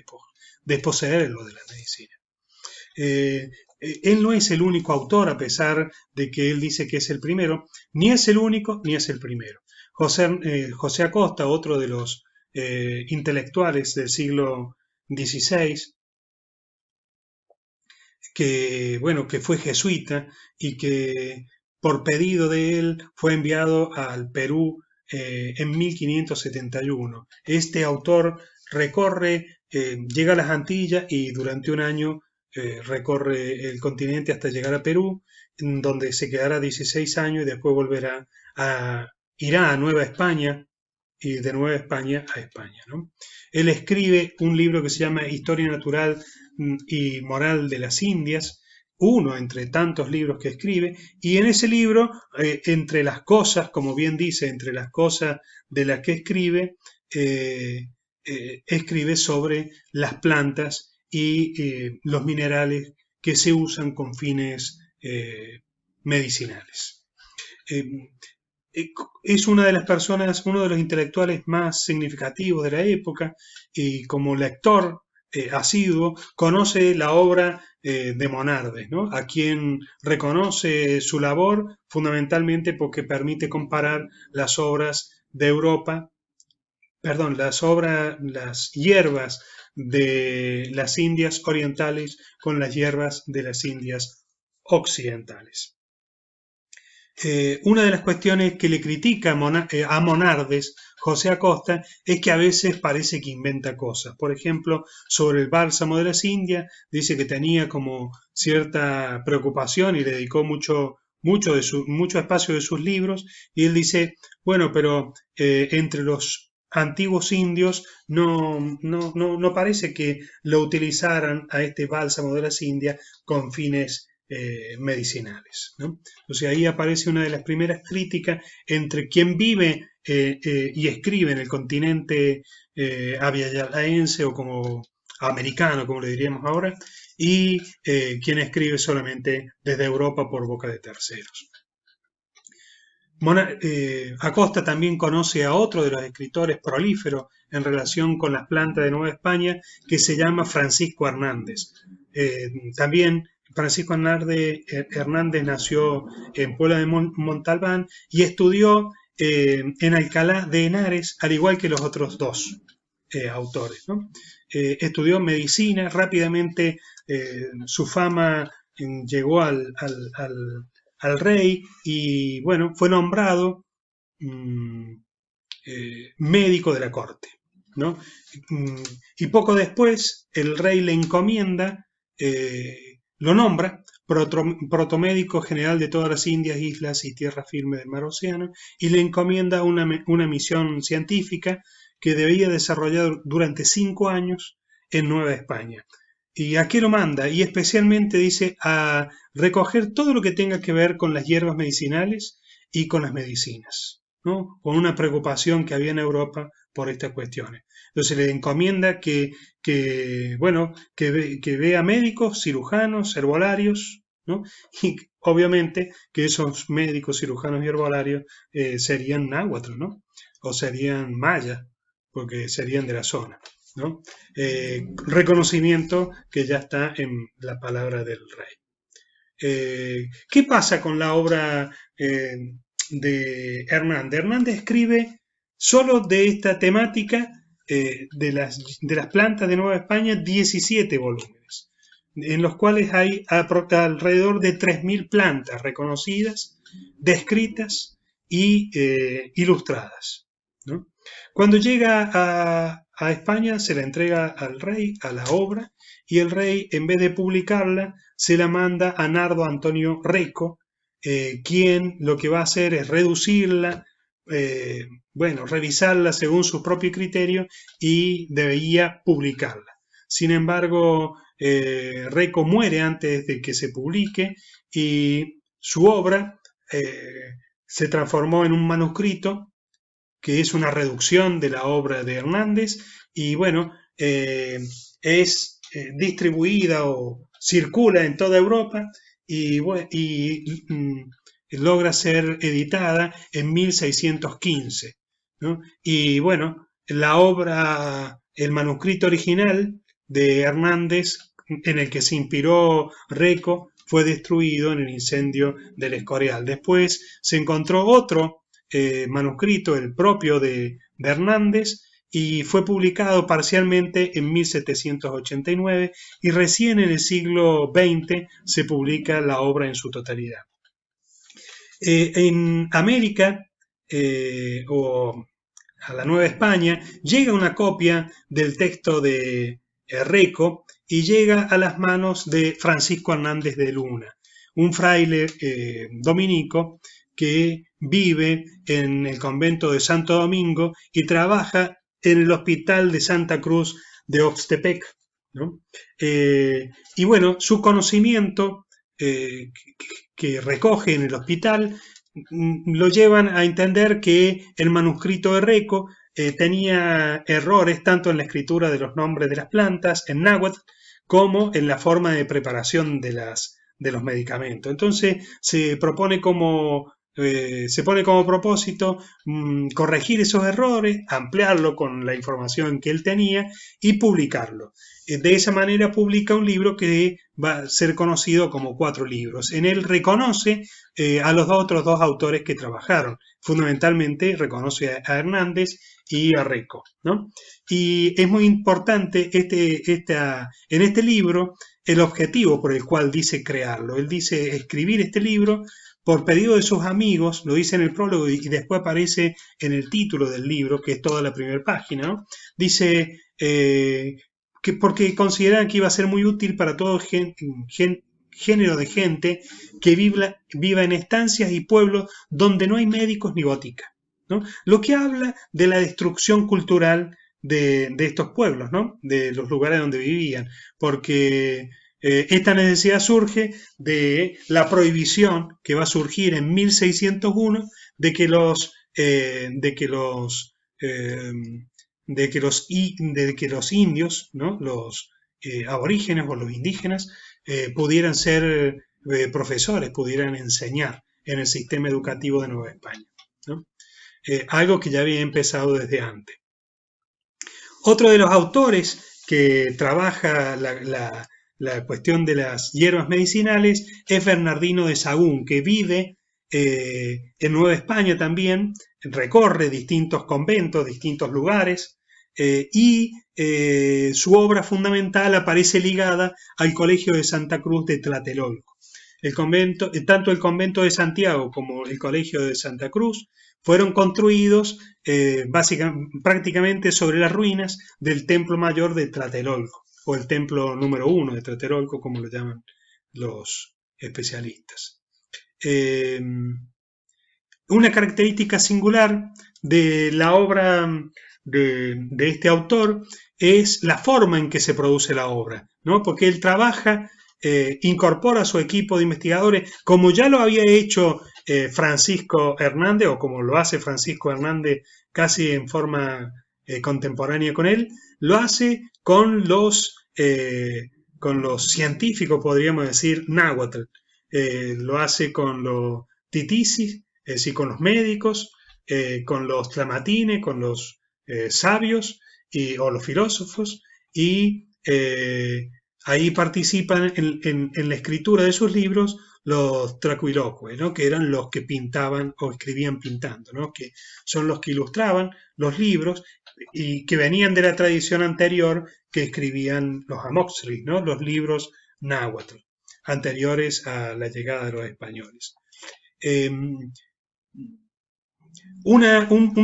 desposeerlo de la medicina. Él no es el único autor, a pesar de que él dice que es el primero, ni es el único ni es el primero. José Acosta, otro de los intelectuales del siglo XVI, que fue jesuita y que por pedido de él fue enviado al Perú en 1571. Este autor recorre, llega a las Antillas y durante un año recorre el continente hasta llegar a Perú, donde se quedará 16 años y después irá a Nueva España y de Nueva España a España, ¿no? Él escribe un libro que se llama Historia Natural y Moral de las Indias, uno entre tantos libros que escribe, y en ese libro, entre las cosas, como bien dice, entre las cosas de las que escribe, escribe sobre las plantas y los minerales que se usan con fines medicinales. Es una de las personas, uno de los intelectuales más significativos de la época, y como lector asiduo conoce la obra de Monardes, ¿no? A quien reconoce su labor fundamentalmente porque permite comparar las obras de Europa, las hierbas de las Indias orientales con las hierbas de las Indias occidentales. Una de las cuestiones que le critica a Monardes, José Acosta, es que a veces parece que inventa cosas. Por ejemplo, sobre el bálsamo de las Indias, dice que tenía como cierta preocupación y le dedicó mucho espacio de sus libros, y él dice, bueno, pero entre los antiguos indios no parece que lo utilizaran a este bálsamo de las Indias con fines medicinales, ¿no? O sea, ahí aparece una de las primeras críticas entre quien vive y escribe en el continente avialaense o como americano, como le diríamos ahora, y quien escribe solamente desde Europa por boca de terceros. Acosta también conoce a otro de los escritores prolíferos en relación con las plantas de Nueva España, que se llama Francisco Hernández. También Francisco Hernández nació en Puebla de Montalbán y estudió en Alcalá de Henares, al igual que los otros dos autores, ¿no? Estudió medicina, rápidamente su fama llegó al rey y bueno, fue nombrado médico de la corte, ¿no? Y poco después el rey le encomienda, lo nombra protomédico general de todas las Indias, islas y tierra firme del mar Océano, y le encomienda una misión científica que debía desarrollar durante 5 años en Nueva España. ¿Y a qué lo manda? Y especialmente dice a recoger todo lo que tenga que ver con las hierbas medicinales y con las medicinas, ¿no? Con una preocupación que había en Europa por estas cuestiones. Entonces le encomienda que vea médicos, cirujanos, herbolarios, ¿no? Y obviamente que esos médicos, cirujanos y herbolarios serían náhuatl, ¿no? O serían mayas, porque serían de la zona, ¿no? Reconocimiento que ya está en la palabra del rey. ¿Qué pasa con la obra de Hernández? Hernández escribe solo de esta temática de las plantas de Nueva España 17 volúmenes, en los cuales hay alrededor de 3.000 plantas reconocidas, descritas y ilustradas, ¿no? Cuando llega a España se la entrega al rey, a la obra, y el rey, en vez de publicarla, se la manda a Nardo Antonio Reco, quien lo que va a hacer es reducirla, revisarla según su propio criterio y debía publicarla. Sin embargo, Reco muere antes de que se publique y su obra se transformó en un manuscrito que es una reducción de la obra de Hernández y es distribuida o circula en toda Europa y logra ser editada en 1615, ¿no? Y bueno, la obra, el manuscrito original de Hernández, en el que se inspiró Reco, fue destruido en el incendio del Escorial. Después se encontró otro manuscrito, el propio de Hernández, y fue publicado parcialmente en 1789 y recién en el siglo XX se publica la obra en su totalidad. En América o a la Nueva España llega una copia del texto de Reco y llega a las manos de Francisco Hernández de Luna, un fraile dominico que vive en el convento de Santo Domingo y trabaja en el hospital de Santa Cruz de Oxtepec, ¿no? Y bueno, su conocimiento que recoge en el hospital lo llevan a entender que el manuscrito de Reco tenía errores tanto en la escritura de los nombres de las plantas en náhuatl como en la forma de preparación de los medicamentos. Entonces se pone como propósito corregir esos errores, ampliarlo con la información que él tenía y publicarlo. De esa manera publica un libro que va a ser conocido como 4 libros. En él reconoce a los otros 2 autores que trabajaron. Fundamentalmente reconoce a Hernández y a Reco, ¿no? Y es muy importante en este libro el objetivo por el cual dice crearlo. Él dice escribir este libro por pedido de sus amigos, lo dice en el prólogo y después aparece en el título del libro, que es toda la primera página, ¿no? Dice que porque consideraban que iba a ser muy útil para todo género de gente que viva en estancias y pueblos donde no hay médicos ni botica, ¿no? Lo que habla de la destrucción cultural de estos pueblos, ¿no? De los lugares donde vivían, porque esta necesidad surge de la prohibición que va a surgir en 1601 de que los indios, ¿no? Los aborígenes o los indígenas pudieran ser profesores, pudieran enseñar en el sistema educativo de Nueva España, ¿no? Algo que ya había empezado desde antes. Otro de los autores que trabaja la cuestión de las hierbas medicinales es Bernardino de Sahagún, que vive en Nueva España también, recorre distintos conventos, distintos lugares, y su obra fundamental aparece ligada al Colegio de Santa Cruz de Tlatelolco. Tanto el convento de Santiago como el Colegio de Santa Cruz fueron construidos prácticamente sobre las ruinas del Templo Mayor de Tlatelolco, o el Templo número 1 de Tlatelolco, como lo llaman los especialistas. Una característica singular de la obra de este autor es la forma en que se produce la obra, ¿no? Porque él trabaja, incorpora a su equipo de investigadores, como ya lo había hecho Francisco Hernández, o como lo hace Francisco Hernández casi en forma contemporánea con él, lo hace con los científicos, podríamos decir, náhuatl, lo hace con los titisis, es decir, con los médicos, con los tlamatines, con los sabios o los filósofos, y ahí participan en la escritura de sus libros los tracuilocue, ¿no? Que eran los que pintaban o escribían pintando, ¿no? Que son los que ilustraban los libros y que venían de la tradición anterior que escribían los amoxtli, ¿no? Los libros náhuatl, anteriores a la llegada de los españoles. Un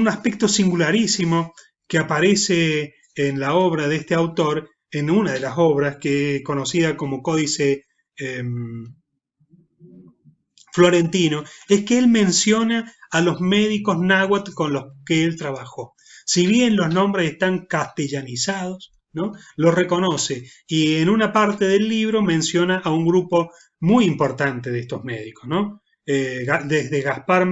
aspecto singularísimo que aparece en la obra de este autor, en una de las obras que es conocida como Códice Florentino, es que él menciona a los médicos náhuatl con los que él trabajó. Si bien los nombres están castellanizados, ¿no? Los reconoce, y en una parte del libro menciona a un grupo muy importante de estos médicos, ¿no? Desde Gaspar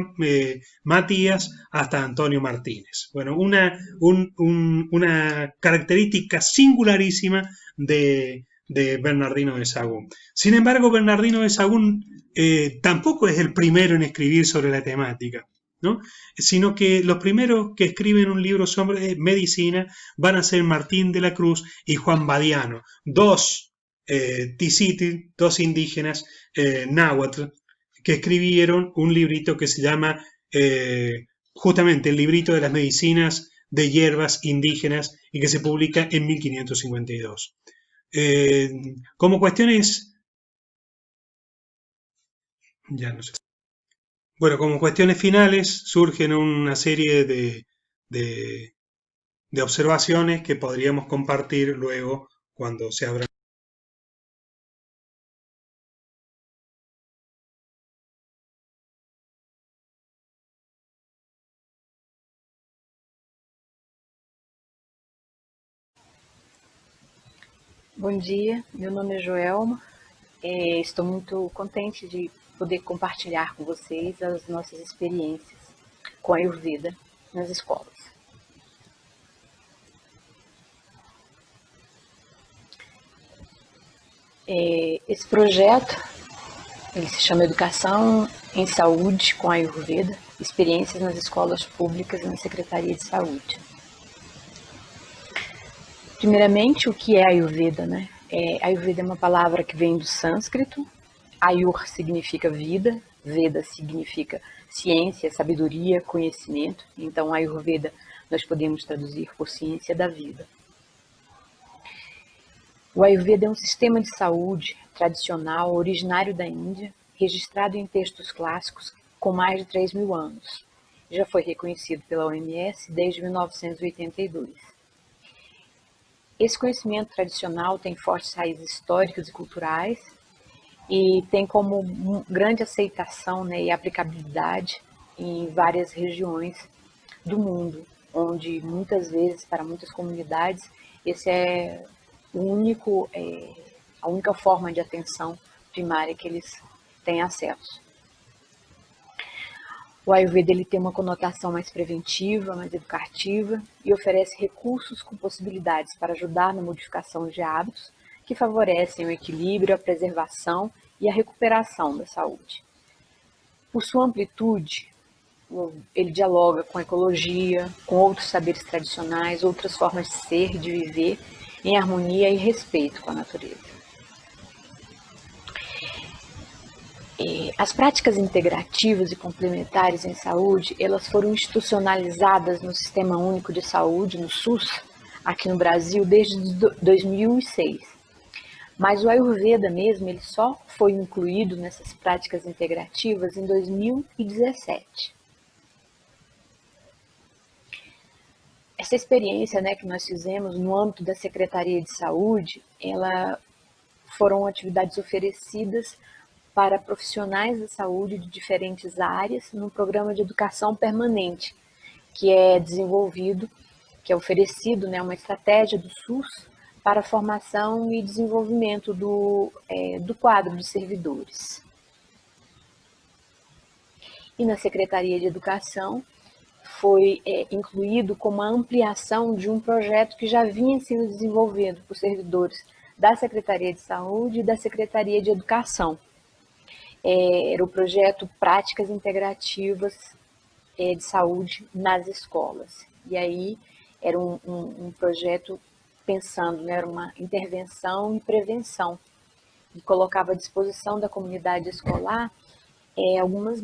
Matías hasta Antonio Martínez. Bueno, una característica singularísima de Bernardino de Sahagún. Sin embargo, Bernardino de Sahagún tampoco es el primero en escribir sobre la temática, ¿no? Sino que los primeros que escriben un libro sobre medicina van a ser Martín de la Cruz y Juan Badiano, dos tisitis, dos indígenas náhuatl, que escribieron un librito que se llama justamente el librito de las medicinas de hierbas indígenas, y que se publica en 1552. Como cuestiones, ya no sé. Bueno, como cuestiones finales surgen una serie de observaciones que podríamos compartir luego cuando se abra. Bom dia, meu nome é Joelma. Estou muito contente de poder compartilhar com vocês as nossas experiências com a Ayurveda nas escolas. Esse projeto, ele se chama Educação em Saúde com a Ayurveda, experiências nas escolas públicas e na Secretaria de Saúde. Primeiramente, o que é Ayurveda, né? Ayurveda é uma palavra que vem do sânscrito. Ayur significa vida, Veda significa ciência, sabedoria, conhecimento. Então, Ayurveda nós podemos traduzir por ciência da vida. O Ayurveda é um sistema de saúde tradicional, originário da Índia, registrado em textos clássicos com mais de 3.000 anos. Já foi reconhecido pela OMS desde 1982. Esse conhecimento tradicional tem fortes raízes históricas e culturais e tem como grande aceitação, né, e aplicabilidade em várias regiões do mundo, onde muitas vezes, para muitas comunidades, esse é a única forma de atenção primária que eles têm acesso. O Ayurveda ele tem uma conotação mais preventiva, mais educativa e oferece recursos com possibilidades para ajudar na modificação de hábitos que favorecem o equilíbrio, a preservação e a recuperação da saúde. Por sua amplitude, ele dialoga com a ecologia, com outros saberes tradicionais, outras formas de ser, de viver, em harmonia e respeito com a natureza. As práticas integrativas e complementares em saúde, elas foram institucionalizadas no Sistema Único de Saúde, no SUS, aqui no Brasil, desde 2006. Mas o Ayurveda mesmo, ele só foi incluído nessas práticas integrativas em 2017. Essa experiência, né, que nós fizemos no âmbito da Secretaria de Saúde, foram atividades oferecidas para profissionais da saúde de diferentes áreas num programa de educação permanente, que é desenvolvido, que é oferecido, né, uma estratégia do SUS para a formação e desenvolvimento do quadro de servidores. E na Secretaria de Educação foi incluído como a ampliação de um projeto que já vinha sendo desenvolvido por servidores da Secretaria de Saúde e da Secretaria de Educação. Era o projeto Práticas Integrativas de Saúde nas Escolas. E aí era um projeto pensando, né, era uma intervenção e prevenção, e colocava à disposição da comunidade escolar algumas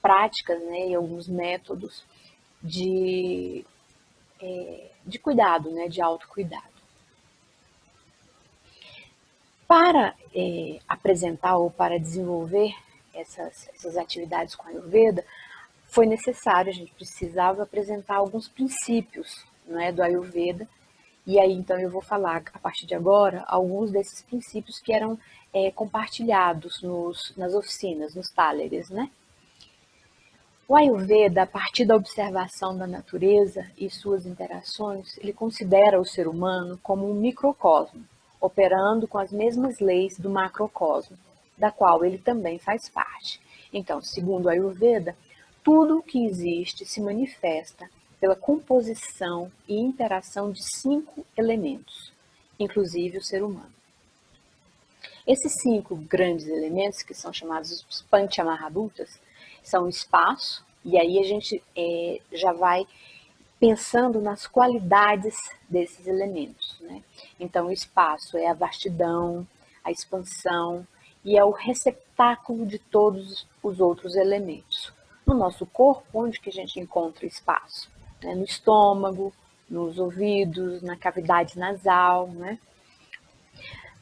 práticas, né, e alguns métodos de cuidado, né, de autocuidado. Para apresentar ou para desenvolver essas atividades com a Ayurveda, foi necessário, a gente precisava apresentar alguns princípios, né, do Ayurveda, e aí então eu vou falar, a partir de agora, alguns desses princípios que eram compartilhados nas oficinas, nos talleres, né? O Ayurveda, a partir da observação da natureza e suas interações, ele considera o ser humano como um microcosmo, operando com as mesmas leis do macrocosmo, da qual ele também faz parte. Então, segundo o Ayurveda, tudo o que existe se manifesta pela composição e interação de 5 elementos, inclusive o ser humano. Esses 5 grandes elementos, que são chamados os Panchamahabhutas, são o espaço, e aí a gente já vai pensando nas qualidades desses elementos, né? Então, o espaço é a vastidão, a expansão e é o receptáculo de todos os outros elementos. No nosso corpo, onde que a gente encontra espaço? Né? No estômago, nos ouvidos, na cavidade nasal, né?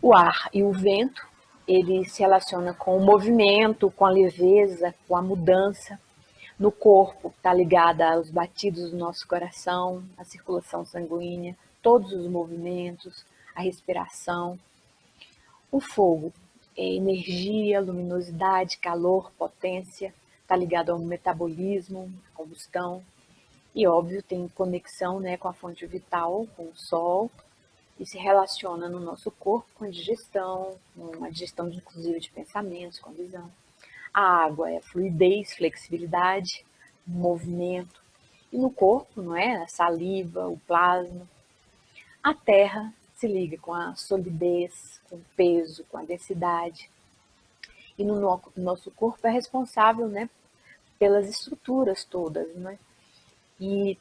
O ar e o vento, ele se relaciona com o movimento, com a leveza, com a mudança. No corpo, está ligada aos batidos do nosso coração, a circulação sanguínea, todos os movimentos, a respiração. O fogo é energia, luminosidade, calor, potência, está ligado ao metabolismo, à combustão. E, óbvio, tem conexão, né, com a fonte vital, com o sol, e se relaciona no nosso corpo com a digestão, uma digestão inclusive de pensamentos, com a visão. A água é fluidez, flexibilidade, movimento. E no corpo, não é? A saliva, o plasma. A terra se liga com a solidez, com o peso, com a densidade. E no nosso corpo é responsável, né, pelas estruturas todas, né? E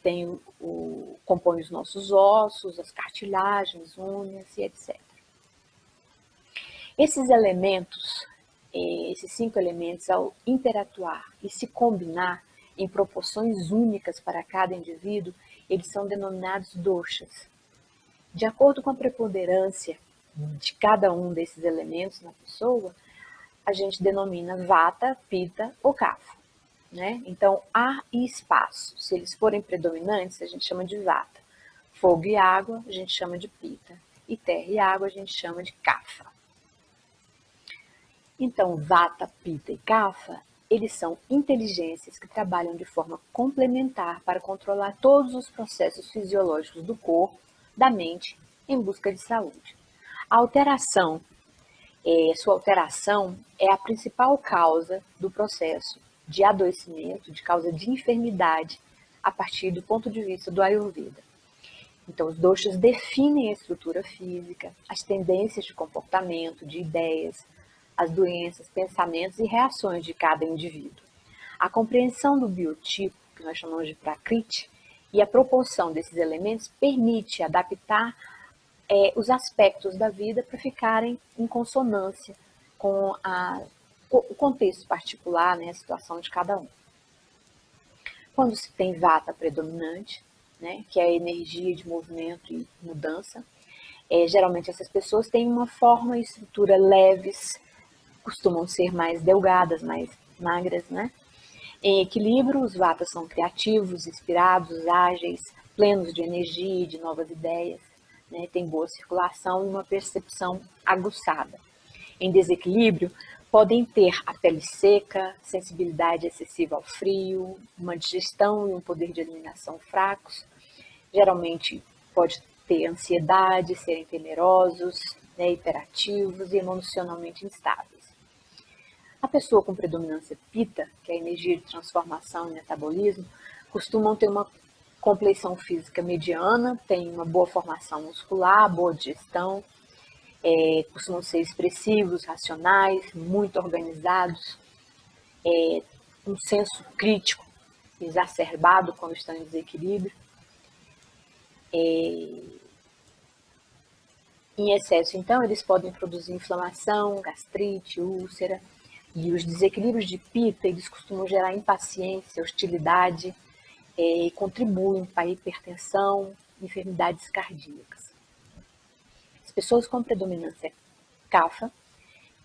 compõe os nossos ossos, as cartilagens, unhas e etc. Esses elementos, esses 5 elementos, ao interatuar e se combinar em proporções únicas para cada indivíduo, eles são denominados doshas. De acordo com a preponderância de cada um desses elementos na pessoa, a gente denomina vata, pitta ou kapha. Né? Então, ar e espaço, se eles forem predominantes, a gente chama de vata. Fogo e água, a gente chama de pitta. E terra e água, a gente chama de kapha. Então, vata, pitta e kapha eles são inteligências que trabalham de forma complementar para controlar todos os processos fisiológicos do corpo, da mente, em busca de saúde. Sua alteração é a principal causa do processo de adoecimento, de causa de enfermidade, a partir do ponto de vista do Ayurveda. Então, os doshas definem a estrutura física, as tendências de comportamento, de ideias, as doenças, pensamentos e reações de cada indivíduo. A compreensão do biotipo, que nós chamamos de prakriti, e a proporção desses elementos permite adaptar os aspectos da vida para ficarem em consonância com o contexto particular, né, a situação de cada um. Quando se tem vata predominante, né, que é a energia de movimento e mudança, geralmente essas pessoas têm uma forma e estrutura leves, costumam ser mais delgadas, mais magras, né? Em equilíbrio, os vatas são criativos, inspirados, ágeis, plenos de energia e de novas ideias, né? Tem boa circulação e uma percepção aguçada. Em desequilíbrio, podem ter a pele seca, sensibilidade excessiva ao frio, uma digestão e um poder de eliminação fracos. Geralmente pode ter ansiedade, serem temerosos, né, hiperativos e emocionalmente instáveis. A pessoa com predominância Pitta, que é a energia de transformação e metabolismo, costumam ter uma compleição física mediana, tem uma boa formação muscular, boa digestão, costumam ser expressivos, racionais, muito organizados, um senso crítico exacerbado quando estão em desequilíbrio. Em excesso, então, eles podem produzir inflamação, gastrite, úlcera. E os desequilíbrios de Pitta, eles costumam gerar impaciência, hostilidade, e contribuem para a hipertensão, enfermidades cardíacas. As pessoas com predominância Kapha,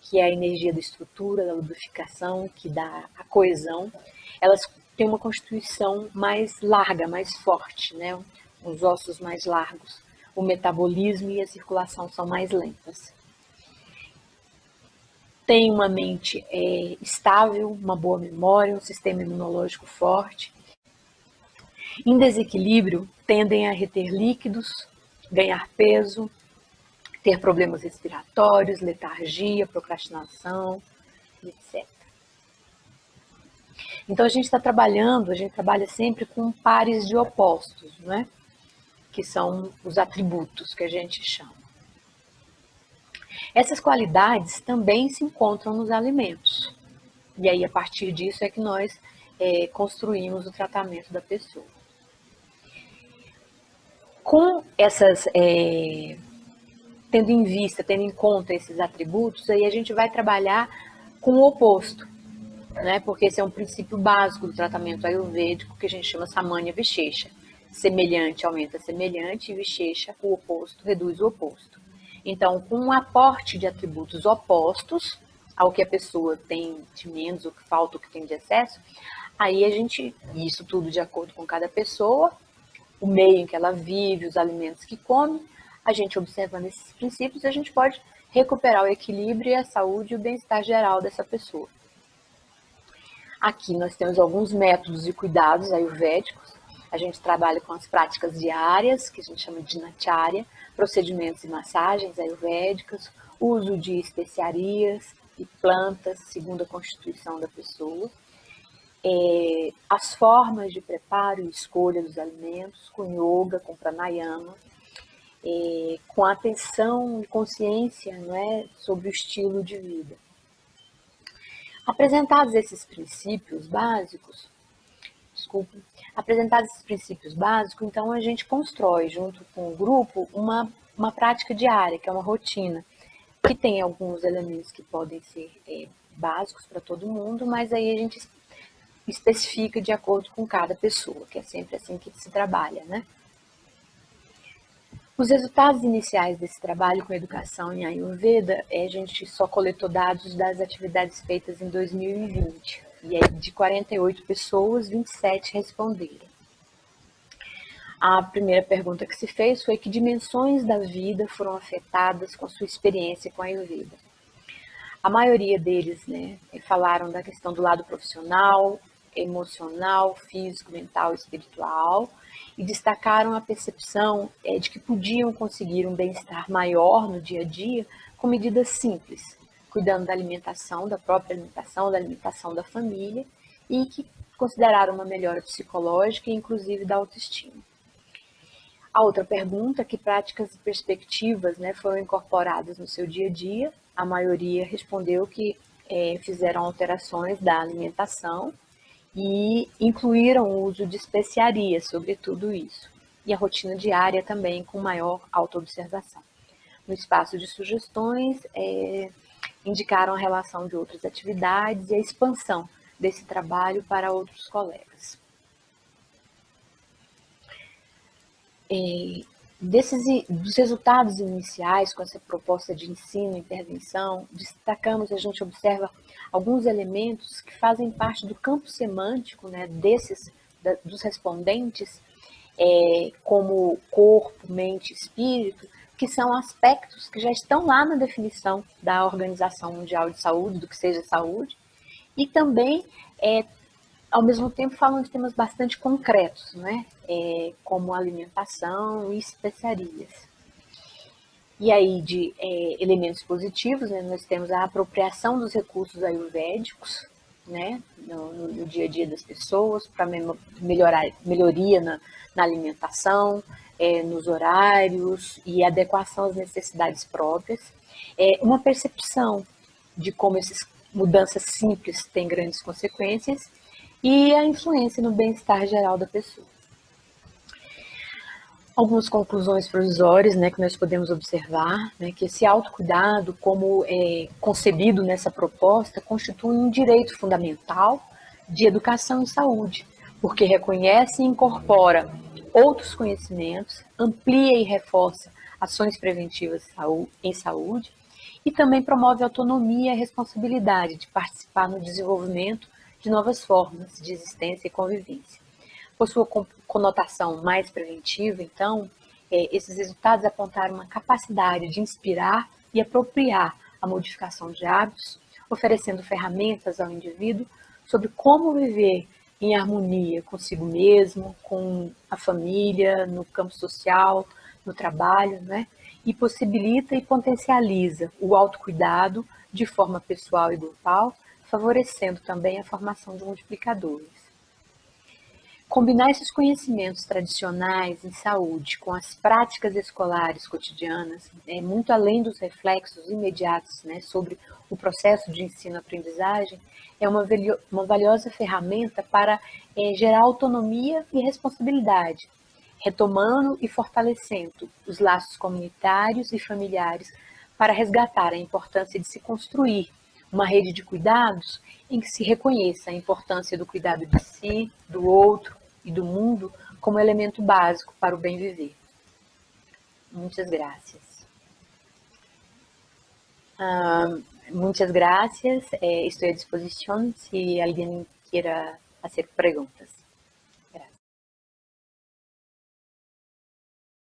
que é a energia da estrutura, da lubrificação, que dá a coesão, elas têm uma constituição mais larga, mais forte, né? Os ossos mais largos, o metabolismo e a circulação são mais lentas. Tem uma mente estável, uma boa memória, um sistema imunológico forte. Em desequilíbrio, tendem a reter líquidos, ganhar peso, ter problemas respiratórios, letargia, procrastinação, etc. Então a gente trabalha sempre com pares de opostos, né? Que são os atributos que a gente chama. Essas qualidades também se encontram nos alimentos. E aí, a partir disso, é que nós construímos o tratamento da pessoa. Com essas, tendo em conta esses atributos, aí a gente vai trabalhar com o oposto, né? Porque esse é um princípio básico do tratamento ayurvédico que a gente chama Samanya Vishesha. Semelhante aumenta semelhante e Vishesha, o oposto, reduz o oposto. Então, com um aporte de atributos opostos ao que a pessoa tem de menos, o que falta, o que tem de excesso, aí isso tudo de acordo com cada pessoa, o meio em que ela vive, os alimentos que come, a gente observando esses princípios, a gente pode recuperar o equilíbrio e a saúde e o bem-estar geral dessa pessoa. Aqui nós temos alguns métodos e cuidados ayurvédicos. A gente trabalha com as práticas diárias, que a gente chama de dinacharya, procedimentos e massagens ayurvédicas, uso de especiarias e plantas, segundo a constituição da pessoa, as formas de preparo e escolha dos alimentos, com yoga, com pranayama, com atenção e consciência, não é, sobre o estilo de vida. Apresentados esses princípios básicos, então a gente constrói junto com o grupo uma prática diária, que é uma rotina, que tem alguns elementos que podem ser básicos para todo mundo, mas aí a gente especifica de acordo com cada pessoa, que é sempre assim que se trabalha, né? Os resultados iniciais desse trabalho com educação em Ayurveda, a gente só coletou dados das atividades feitas em 2020. E aí, de 48 pessoas, 27 responderam. A primeira pergunta que se fez foi que dimensões da vida foram afetadas com a sua experiência com a Ayurveda. A maioria deles, né, falaram da questão do lado profissional, emocional, físico, mental e espiritual, e destacaram a percepção de que podiam conseguir um bem-estar maior no dia a dia com medidas simples, cuidando da alimentação, da própria alimentação, da alimentação da família, e que consideraram uma melhora psicológica e inclusive da autoestima. A outra pergunta, que práticas e perspectivas, né, foram incorporadas no seu dia a dia? A maioria respondeu que fizeram alterações da alimentação e incluíram o uso de especiarias sobre tudo isso. E a rotina diária também com maior autoobservação. No espaço de sugestões, indicaram a relação de outras atividades e a expansão desse trabalho para outros colegas. Dos resultados iniciais com essa proposta de ensino e intervenção, destacamos, a gente observa alguns elementos que fazem parte do campo semântico, né, dos respondentes, como corpo, mente, espírito, que são aspectos que já estão lá na definição da Organização Mundial de Saúde, do que seja saúde, e também, ao mesmo tempo, falam de temas bastante concretos, né? Como alimentação e especiarias. E aí, de elementos positivos, né, nós temos a apropriação dos recursos ayurvédicos, né, no dia a dia das pessoas, para melhoria na alimentação, nos horários e adequação às necessidades próprias. Uma percepção de como essas mudanças simples têm grandes consequências e a influência no bem-estar geral da pessoa. Algumas conclusões provisórias, né, que nós podemos observar, né, que esse autocuidado, como concebido nessa proposta, constitui um direito fundamental de educação e saúde, porque reconhece e incorpora outros conhecimentos, amplia e reforça ações preventivas em saúde e também promove a autonomia e a responsabilidade de participar no desenvolvimento de novas formas de existência e convivência. Por sua conotação mais preventiva, então, esses resultados apontaram uma capacidade de inspirar e apropriar a modificação de hábitos, oferecendo ferramentas ao indivíduo sobre como viver em harmonia consigo mesmo, com a família, no campo social, no trabalho, né? E possibilita e potencializa o autocuidado de forma pessoal e grupal, favorecendo também a formação de multiplicadores. Combinar esses conhecimentos tradicionais em saúde com as práticas escolares cotidianas, muito além dos reflexos imediatos, né, sobre o processo de ensino-aprendizagem, é uma valiosa ferramenta para gerar autonomia e responsabilidade, retomando e fortalecendo os laços comunitários e familiares para resgatar a importância de se construir uma rede de cuidados em que se reconheça a importância do cuidado de si, do outro e do mundo como elemento básico para o bem viver. Muchas gracias. Muchas gracias. Estoy a disposición si alguien quiera hacer preguntas.